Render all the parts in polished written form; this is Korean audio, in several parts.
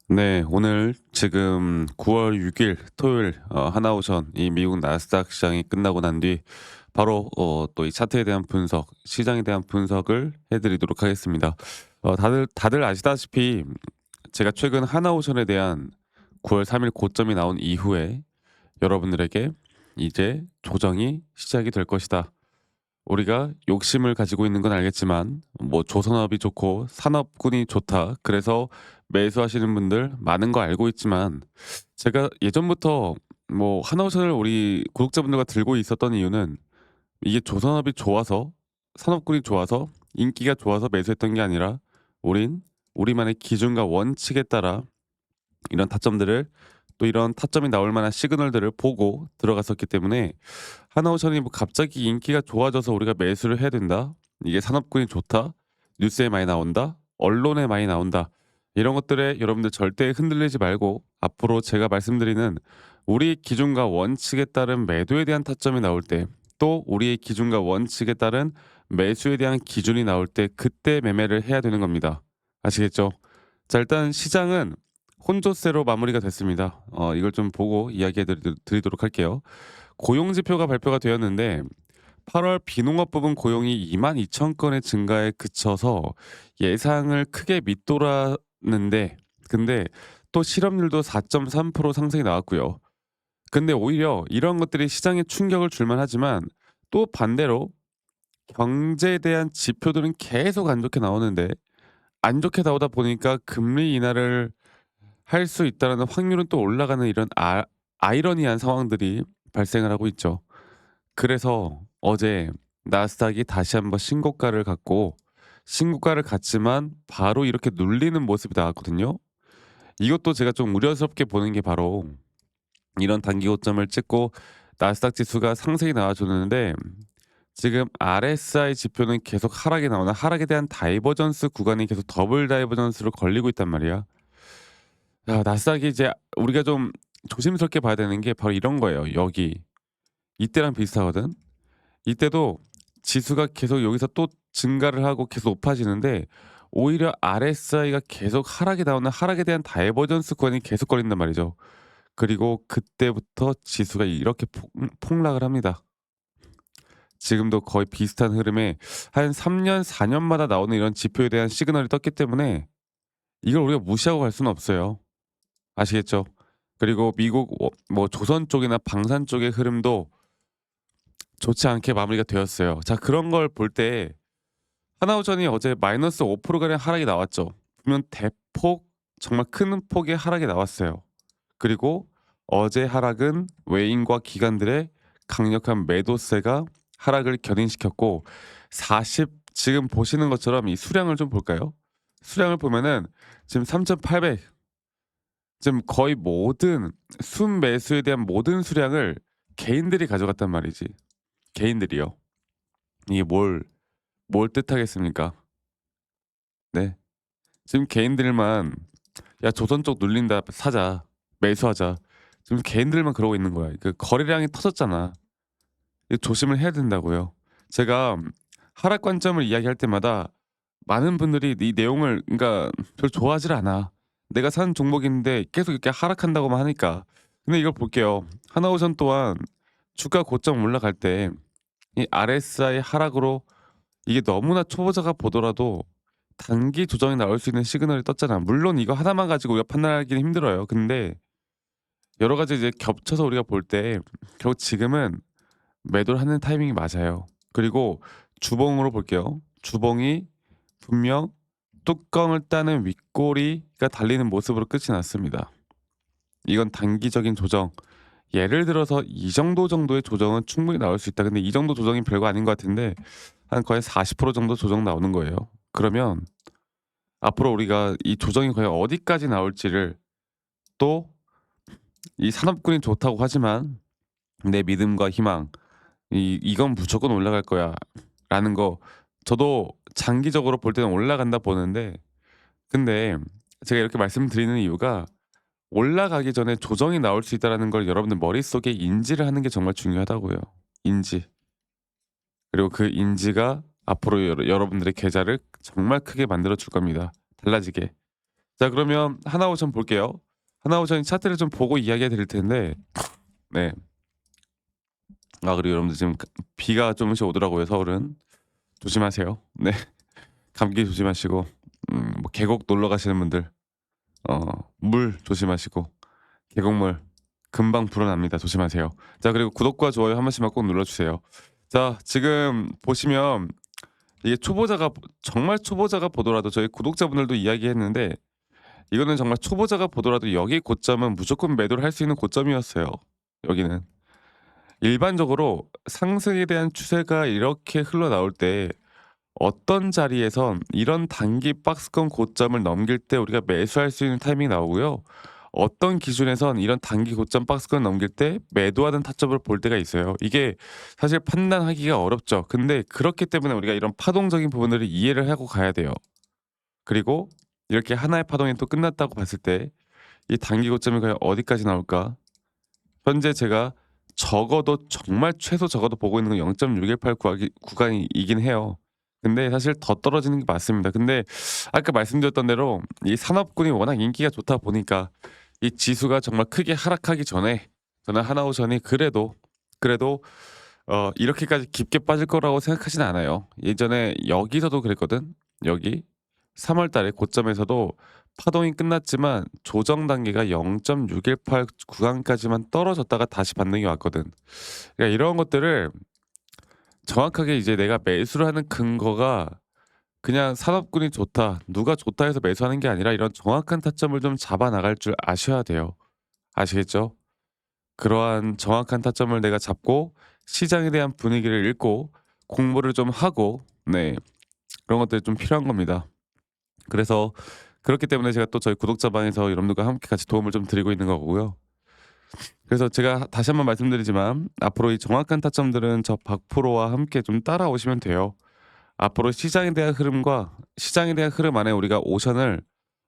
네, 오늘 지금 9월 6일 토요일 하나오션 이 미국 나스닥 시장이 끝나고 난 뒤 바로 또 이 차트에 대한 분석, 시장에 대한 분석을 해드리도록 하겠습니다. 다들 아시다시피 제가 최근 하나오션에 대한 9월 3일 고점이 나온 이후에 여러분들에게 이제 조정이 시작이 될 것이다. 우리가 욕심을 가지고 있는 건 알겠지만 뭐 조선업이 좋고 산업군이 좋다. 그래서 매수하시는 분들 많은 거 알고 있지만 제가 예전부터 뭐 하나오션을 우리 구독자분들과 들고 있었던 이유는 이게 조선업이 좋아서 산업군이 좋아서 인기가 좋아서 매수했던 게 아니라 우린 우리만의 기준과 원칙에 따라 이런 타점들을 또 이런 타점이 나올 만한 시그널들을 보고 들어갔었기 때문에 하나오션이 뭐 갑자기 인기가 좋아져서 우리가 매수를 해야 된다. 이게 산업군이 좋다. 뉴스에 많이 나온다. 언론에 많이 나온다. 이런 것들에 여러분들 절대 흔들리지 말고 앞으로 제가 말씀드리는 우리 기준과 원칙에 따른 매도에 대한 타점이 나올 때 또 우리의 기준과 원칙에 따른 매수에 대한 기준이 나올 때 그때 매매를 해야 되는 겁니다. 아시겠죠? 자, 일단 시장은 혼조세로 마무리가 됐습니다. 이걸 좀 보고 드리도록 할게요. 고용 지표가 발표가 되었는데 8월 비농업 부분 고용이 22,000 건의 증가에 그쳐서 예상을 크게 밑돌았는데 근데 또 실업률도 4.3% 상승이 나왔고요. 근데 오히려 이런 것들이 시장에 충격을 줄 만하지만 또 반대로 경제에 대한 지표들은 계속 안 좋게 나오는데 안 좋게 나오다 보니까 금리 인하를 할 수 있다라는 확률은 또 올라가는 이런 아이러니한 상황들이 발생을 하고 있죠. 그래서 어제 나스닥이 다시 한번 신고가를 갖고 신고가를 갖지만 바로 이렇게 눌리는 모습이 나왔거든요. 이것도 제가 좀 우려스럽게 보는 게 바로 이런 단기 고점을 찍고 나스닥 지수가 상승이 나와줬는데 지금 RSI 지표는 계속 하락이 나오나 하락에 대한 다이버전스 구간이 계속 더블 다이버전스로 걸리고 있단 말이야. 야, 나스닥이 이제 우리가 좀 조심스럽게 봐야 되는 게 바로 이런 거예요. 여기 이때랑 비슷하거든. 이때도 지수가 계속 여기서 또 증가를 하고 계속 높아지는데 오히려 RSI가 계속 하락이 나오는 하락에 대한 다이버전스 구간이 계속 걸린단 말이죠. 그리고 그때부터 지수가 이렇게 폭락을 합니다. 지금도 거의 비슷한 흐름에 한 3년, 4년마다 나오는 이런 지표에 대한 시그널이 떴기 때문에 이걸 우리가 무시하고 갈 수는 없어요. 아시겠죠? 그리고 미국 뭐 조선 쪽이나 방산 쪽의 흐름도 좋지 않게 마무리가 되었어요. 자, 그런 걸 볼 때 하나오전이 어제 마이너스 5%가량 하락이 나왔죠. 보면 대폭 정말 큰 폭의 하락이 나왔어요. 그리고 어제 하락은 외인과 기관들의 강력한 매도세가 하락을 견인시켰고 40 지금 보시는 것처럼 이 수량을 좀 볼까요? 수량을 보면은 지금 3,800 지금 거의 모든 순매수에 대한 모든 수량을 개인들이 가져갔단 말이지. 개인들이요. 이게 뭘 뜻하겠습니까? 네. 지금 개인들만 "야 조선 쪽 눌린다. 사자. 매수하자." 지금 개인들만 그러고 있는 거야. 그 거래량이 터졌잖아. 이거 조심을 해야 된다고요. 제가 하락 관점을 이야기할 때마다 많은 분들이 이 내용을 그러니까 별로 좋아하질 않아. 내가 산 종목인데 계속 이렇게 하락한다고만 하니까. 근데 이걸 볼게요. 하나오션 또한 주가 고점 올라갈 때 이 RSI 하락으로 이게 너무나 초보자가 보더라도 단기 조정이 나올 수 있는 시그널이 떴잖아. 물론 이거 하나만 가지고 우리가 판단하기는 힘들어요. 근데 여러 가지 이제 겹쳐서 우리가 볼 때 결국 지금은 매도를 하는 타이밍이 맞아요. 그리고 주봉으로 볼게요. 주봉이 분명 뚜껑을 따는 윗꼬리가 달리는 모습으로 끝이 났습니다. 이건 단기적인 조정. 예를 들어서 이 정도의 조정은 충분히 나올 수 있다. 근데 이 정도 조정이 별거 아닌 것 같은데 한 거의 40% 정도 조정 나오는 거예요. 그러면 앞으로 우리가 이 조정이 과연 어디까지 나올지를 또 이 산업군이 좋다고 하지만 내 믿음과 희망 이건 무조건 올라갈 거야라는 거 저도 장기적으로 볼 때는 올라간다 보는데 근데 제가 이렇게 말씀드리는 이유가 올라가기 전에 조정이 나올 수 있다라는 걸 여러분들 머릿속에 인지를 하는 게 정말 중요하다고요. 인지. 그리고 그 인지가 앞으로 여러분들의 계좌를 정말 크게 만들어 줄 겁니다. 달라지게. 자 그러면 하나오션 볼게요. 하나오션 차트를 좀 보고 이야기해 드릴 텐데 네. 그리고 여러분들 지금 비가 조금씩 오더라고요 서울은. 조심하세요. 네. 감기 조심하시고 뭐 계곡 놀러 가시는 분들 어 물 조심하시고 계곡물 금방 불어납니다. 조심하세요. 자 그리고 구독과 좋아요 한 번씩만 꼭 눌러 주세요. 자 지금 보시면 이게 초보자가 정말 초보자가 보더라도 저희 구독자분들도 이야기했는데 이거는 정말 초보자가 보더라도 여기 고점은 무조건 매도를 할 수 있는 고점이었어요. 여기는. 일반적으로 상승에 대한 추세가 이렇게 흘러나올 때 어떤 자리에선 이런 단기 박스권 고점을 넘길 때 우리가 매수할 수 있는 타이밍이 나오고요. 어떤 기준에선 이런 단기 고점 박스권 넘길 때 매도하는 타점을 볼 때가 있어요. 이게 사실 판단하기가 어렵죠. 근데 그렇기 때문에 우리가 이런 파동적인 부분들을 이해를 하고 가야 돼요. 그리고 이렇게 하나의 파동이 또 끝났다고 봤을 때 이 단기 고점이 과연 어디까지 나올까? 현재 제가 적어도 정말 최소 적어도 보고 있는 건 0.618 구간이긴 해요. 근데 사실 더 떨어지는 게 맞습니다. 근데 아까 말씀드렸던 대로 이 산업군이 워낙 인기가 좋다 보니까 이 지수가 정말 크게 하락하기 전에 저는 하나오션이 그래도 이렇게까지 깊게 빠질 거라고 생각하진 않아요. 예전에 여기서도 그랬거든. 여기 3월 달에 고점에서도 파동이 끝났지만 조정 단계가 0.618 구간까지만 떨어졌다가 다시 반등이 왔거든. 그러니까 이런 것들을 정확하게 이제 내가 매수를 하는 근거가 그냥 산업군이 좋다, 누가 좋다 해서 매수하는 게 아니라 이런 정확한 타점을 좀 잡아 나갈 줄 아셔야 돼요. 아시겠죠? 그러한 정확한 타점을 내가 잡고 시장에 대한 분위기를 읽고 공부를 좀 하고 네. 그런 것들이 좀 필요한 겁니다. 그래서 그렇기 때문에 제가 또 저희 구독자방에서 여러분들과 함께 같이 도움을 좀 드리고 있는 거고요. 그래서 제가 다시 한번 말씀드리지만 앞으로 이 정확한 타점들은 저 박프로와 함께 좀 따라오시면 돼요. 앞으로 시장에 대한 흐름 안에 우리가 오션을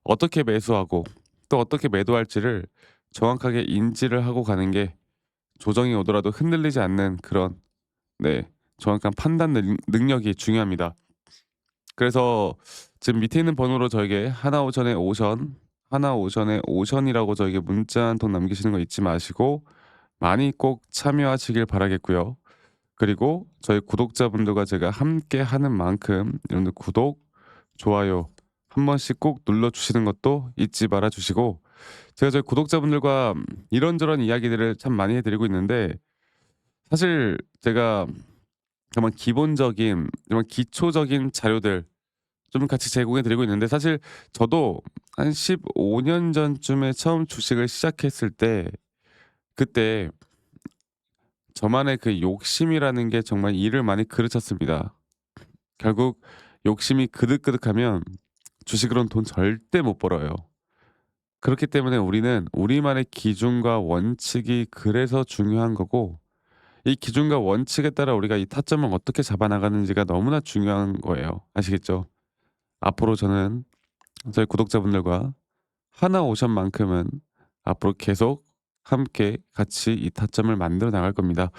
어떻게 매수하고 또 어떻게 매도할지를 정확하게 인지를 하고 가는 게 조정이 오더라도 흔들리지 않는 그런 네 정확한 판단 능력이 중요합니다. 그래서 지금 밑에 있는 번호로 저에게 하나오션의 오션이라고 저에게 문자 한 통 남기시는 거 잊지 마시고 많이 꼭 참여하시길 바라겠고요. 그리고 저희 구독자분들과 제가 함께 하는 만큼 여러분들 구독, 좋아요 한 번씩 꼭 눌러주시는 것도 잊지 말아 주시고 제가 저희 구독자분들과 이런저런 이야기들을 참 많이 해드리고 있는데 사실 제가 정말 기본적인 정말 기초적인 자료들 좀 같이 제공해 드리고 있는데 사실 저도 한 15년 전쯤에 처음 주식을 시작했을 때 그때 저만의 그 욕심이라는 게 정말 이를 많이 그르쳤습니다. 결국 욕심이 그득그득하면 주식으로는 돈 절대 못 벌어요. 그렇기 때문에 우리는 우리만의 기준과 원칙이 그래서 중요한 거고 이 기준과 원칙에 따라 우리가 이 타점을 어떻게 잡아 나가는지가 너무나 중요한 거예요. 아시겠죠? 앞으로 저는 저희 구독자분들과 하나오션만큼은 앞으로 계속 함께 같이 이 타점을 만들어 나갈 겁니다.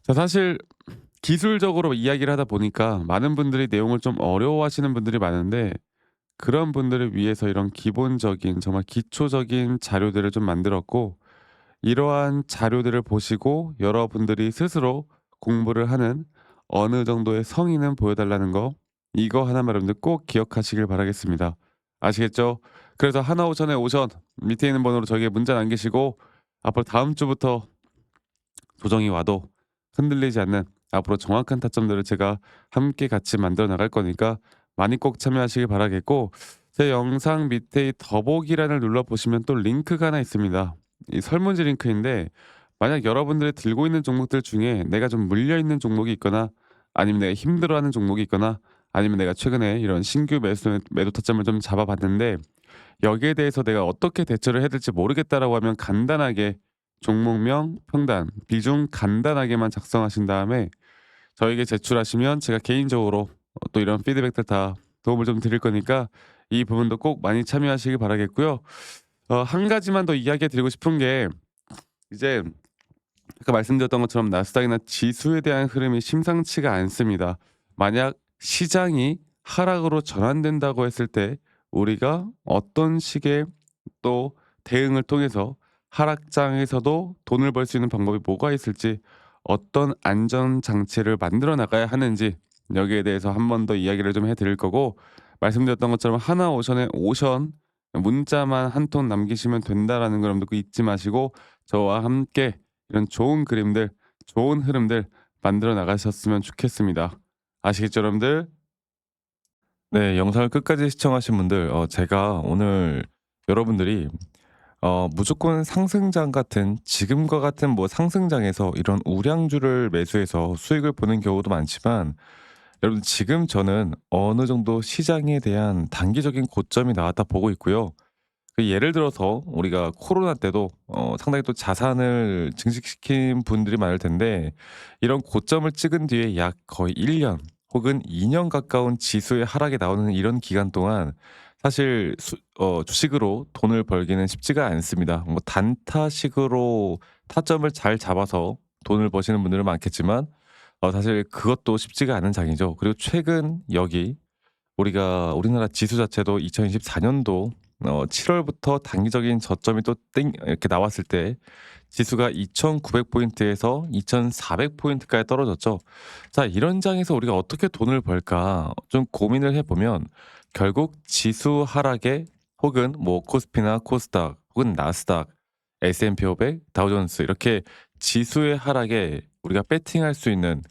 자 사실 기술적으로 이야기를 하다 보니까 많은 분들이 내용을 좀 어려워하시는 분들이 많은데 그런 분들을 위해서 이런 기본적인 정말 기초적인 자료들을 좀 만들었고 이러한 자료들을 보시고 여러분들이 스스로 공부를 하는 어느 정도의 성의는 보여달라는 거 이거 하나만 여러분들 꼭 기억하시길 바라겠습니다. 아시겠죠? 그래서 하나오션의 오션 밑에 있는 번호로 저에게 문자 남기시고 앞으로 다음 주부터 조정이 와도 흔들리지 않는 앞으로 정확한 타점들을 제가 함께 같이 만들어 나갈 거니까 많이 꼭 참여하시길 바라겠고 제 영상 밑에 이 더보기란을 눌러 보시면 또 링크가 하나 있습니다. 이 설문지 링크인데 만약 여러분들이 들고 있는 종목들 중에 내가 좀 물려 있는 종목이 있거나 아니면 내가 힘들어하는 종목이 있거나 아니면 내가 최근에 이런 신규 매도 타점을 좀 잡아봤는데 여기에 대해서 내가 어떻게 대처를 해야 될지 모르겠다라고 하면 간단하게 종목명, 평단, 비중 간단하게만 작성하신 다음에 저에게 제출하시면 제가 개인적으로 또 이런 피드백들 다 도움을 좀 드릴 거니까 이 부분도 꼭 많이 참여하시길 바라겠고요. 한 가지만 더 이야기 드리고 싶은 게 이제 아까 말씀드렸던 것처럼 나스닥이나 지수에 대한 흐름이 심상치가 않습니다. 만약 시장이 하락으로 전환된다고 했을 때 우리가 어떤 식의 또 대응을 통해서 하락장에서도 돈을 벌 수 있는 방법이 뭐가 있을지, 어떤 안전 장치를 만들어 나가야 하는지, 여기에 대해서 한 번 더 이야기를 좀 해 드릴 거고, 말씀드렸던 것처럼 하나오션에 오션 문자만 한 통 남기시면 된다라는 걸 여러분들 꼭 잊지 마시고, 저와 함께 이런 좋은 그림들, 좋은 흐름들 만들어 나가셨으면 좋겠습니다. 아시겠죠, 여러분들? 네. 영상을 끝까지 시청하신 분들, 제가 오늘 여러분들이 무조건 상승장 같은, 지금과 같은 뭐 상승장에서 이런 우량주를 매수해서 수익을 보는 경우도 많지만, 여러분 지금 저는 어느 정도 시장에 대한 단기적인 고점이 나왔다 보고 있고요. 그 예를 들어서 우리가 코로나 때도 상당히 또 자산을 증식시킨 분들이 많을 텐데, 이런 고점을 찍은 뒤에 약 거의 1년 혹은 2년 가까운 지수의 하락이 나오는 이런 기간 동안 사실 주식으로 돈을 벌기는 쉽지가 않습니다. 뭐 단타식으로 타점을 잘 잡아서 돈을 버시는 분들은 많겠지만, 사실 그것도 쉽지가 않은 장이죠. 그리고 최근 여기 우리나라 지수 자체도 2024 년도 7 월부터 단기적인 저점이 또 땡 이렇게 나왔을 때 지수가 2,900 포인트에서 2,400 포인트까지 떨어졌죠. 자, 이런 장에서 우리가 어떻게 돈을 벌까 좀 고민을 해 보면, 결국 지수 하락에, 혹은 뭐 코스피나 코스닥 혹은 나스닥, S&P 500, 다우존스, 이렇게 지수의 하락에 우리가 배팅할 수 있는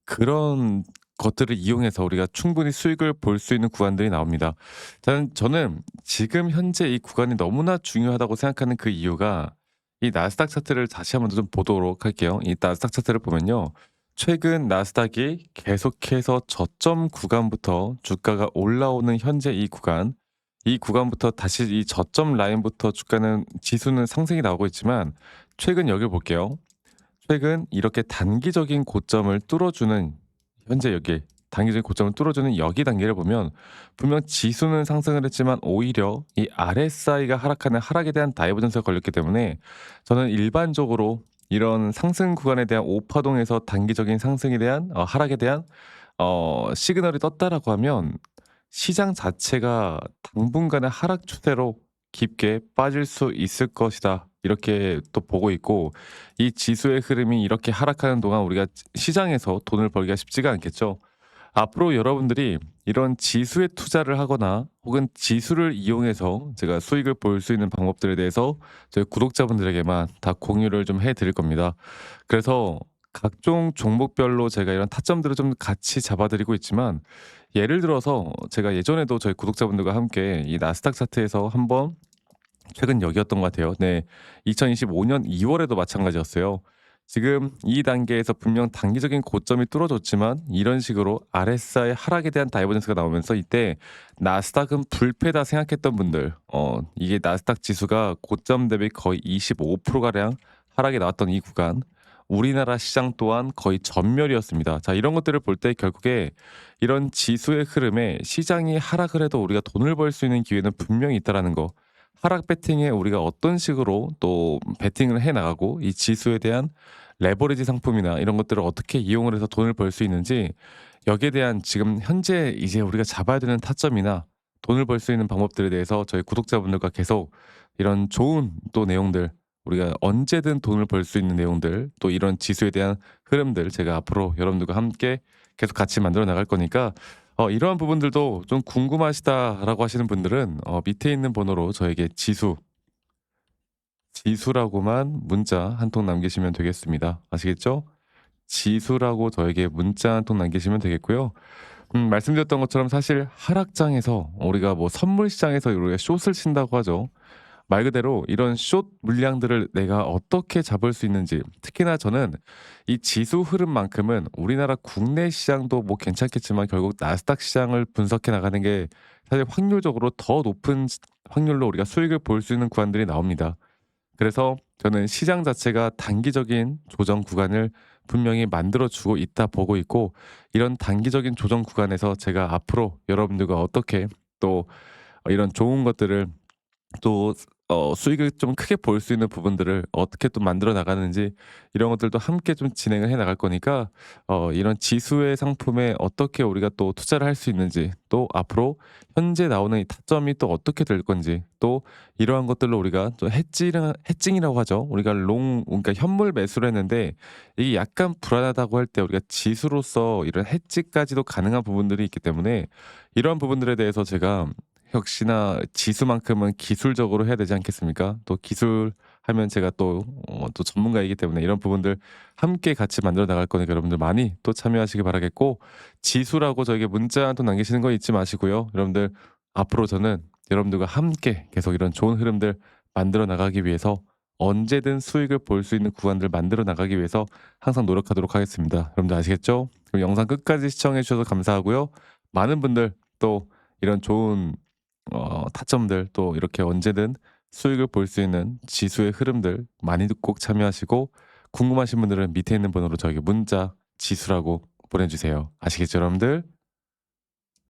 그런 것들을 이용해서 우리가 충분히 수익을 볼 수 있는 구간들이 나옵니다. 저는 지금 현재 이 구간이 너무나 중요하다고 생각하는 그 이유가, 이 나스닥 차트를 다시 한번 좀 보도록 할게요. 이 나스닥 차트를 보면요. 최근 나스닥이 계속해서 저점 구간부터 주가가 올라오는 현재 이 구간, 이 구간부터 다시 이 저점 라인부터 주가는, 지수는 상승이 나오고 있지만, 최근 여길 볼게요. 최근 이렇게 단기적인 고점을 뚫어주는, 현재 여기 단기적인 고점을 뚫어주는 여기 단계를 보면, 분명 지수는 상승을 했지만 오히려 이 RSI가 하락하는 하락에 대한 다이버전스가 걸렸기 때문에, 저는 일반적으로 이런 상승 구간에 대한 오파동에서 단기적인 상승에 대한 하락에 대한 시그널이 떴다라고 하면, 시장 자체가 당분간의 하락 추세로 깊게 빠질 수 있을 것이다, 이렇게 또 보고 있고, 이 지수의 흐름이 이렇게 하락하는 동안 우리가 시장에서 돈을 벌기가 쉽지가 않겠죠. 앞으로 여러분들이 이런 지수에 투자를 하거나 혹은 지수를 이용해서 제가 수익을 볼 수 있는 방법들에 대해서 저희 구독자분들에게만 다 공유를 좀 해 드릴 겁니다. 그래서 각종 종목별로 제가 이런 타점들을 좀 같이 잡아 드리고 있지만, 예를 들어서 제가 예전에도 저희 구독자분들과 함께 이 나스닥 차트에서 한번, 최근 여기였던 것 같아요. 네. 2025년 2 월에도 마찬가지였어요. 지금 이 단계에서 분명 단기적인 고점이 뚫어졌지만, 이런 식으로 RSI 하락에 대한 다이버전스가 나오면서, 이때 나스닥은 불패다 생각했던 분들, 이게 나스닥 지수가 고점 대비 거의 25% 가량 하락이 나왔던 이 구간, 우리나라 시장 또한 거의 전멸이었습니다. 자, 이런 것들을 볼 때 결국에 이런 지수의 흐름에 시장이 하락을 해도 우리가 돈을 벌 수 있는 기회는 분명히 있다라는 거, 하락 배팅에 우리가 어떤 식으로 또 배팅을 해 나가고, 이 지수에 대한 레버리지 상품이나 이런 것들을 어떻게 이용을 해서 돈을 벌 수 있는지, 여기에 대한 지금 현재 이제 우리가 잡아야 되는 타점이나 돈을 벌 수 있는 방법들에 대해서 저희 구독자분들과 계속 이런 좋은 또 내용들, 우리가 언제든 돈을 벌 수 있는 내용들, 또 이런 지수에 대한 흐름들, 제가 앞으로 여러분들과 함께 계속 같이 만들어 나갈 거니까, 이러한 부분들도 좀 궁금하시다라고 하시는 분들은 밑에 있는 번호로 저에게 지수라고만 문자 한 통 남기시면 되겠습니다. 아시겠죠? 지수라고 저에게 문자 한 통 남기시면 되겠고요. 말씀드렸던 것처럼 사실 하락장에서 우리가 뭐 선물 시장에서 우리가 숏을 친다고 하죠. 말 그대로 이런 숏 물량들을 내가 어떻게 잡을 수 있는지, 특히나 저는 이 지수 흐름만큼은 우리나라 국내 시장도 뭐 괜찮겠지만, 결국 나스닥 시장을 분석해 나가는 게 사실 확률적으로 더 높은 확률로 우리가 수익을 볼 수 있는 구간들이 나옵니다. 그래서 저는 시장 자체가 단기적인 조정 구간을 분명히 만들어 주고 있다 보고 있고, 이런 단기적인 조정 구간에서 제가 앞으로 여러분들과 어떻게 또 이런 좋은 것들을 또 수익을 좀 크게 볼 수 있는 부분들을 어떻게 또 만들어 나가는지 이런 것들도 함께 좀 진행을 해 나갈 거니까 이런 지수의 상품에 어떻게 우리가 또 투자를 할 수 있는지, 또 앞으로 현재 나오는 이 타점이 또 어떻게 될 건지, 또 이러한 것들로 우리가 좀 해칭이라고 하죠. 우리가 그러니까 현물 매수를 했는데 이게 약간 불안하다고 할 때 우리가 지수로서 이런 해지까지도 가능한 부분들이 있기 때문에 이러한 부분들에 대해서 제가 역시나 지수만큼은 기술적으로 해야 되지 않겠습니까? 또 기술하면 제가 또 전문가이기 때문에 이런 부분들 함께 같이 만들어 나갈 거니까 여러분들 많이 또 참여하시기 바라겠고, 지수라고 저에게 문자 또 남기시는 거 잊지 마시고요. 여러분들 앞으로 저는 여러분들과 함께 계속 이런 좋은 흐름들 만들어 나가기 위해서 언제든 수익을 볼 수 있는 구간들 만들어 나가기 위해서 항상 노력하도록 하겠습니다. 여러분들 아시겠죠? 그럼 영상 끝까지 시청해 주셔서 감사하고요. 많은 분들 또 이런 좋은 타점들, 또 이렇게 언제든 수익을 볼 수 있는 지수의 흐름들 많이 꼭 참여하시고, 궁금하신 분들은 밑에 있는 번호로 저에게 문자 지수라고 보내주세요. 아시겠죠, 여러분들?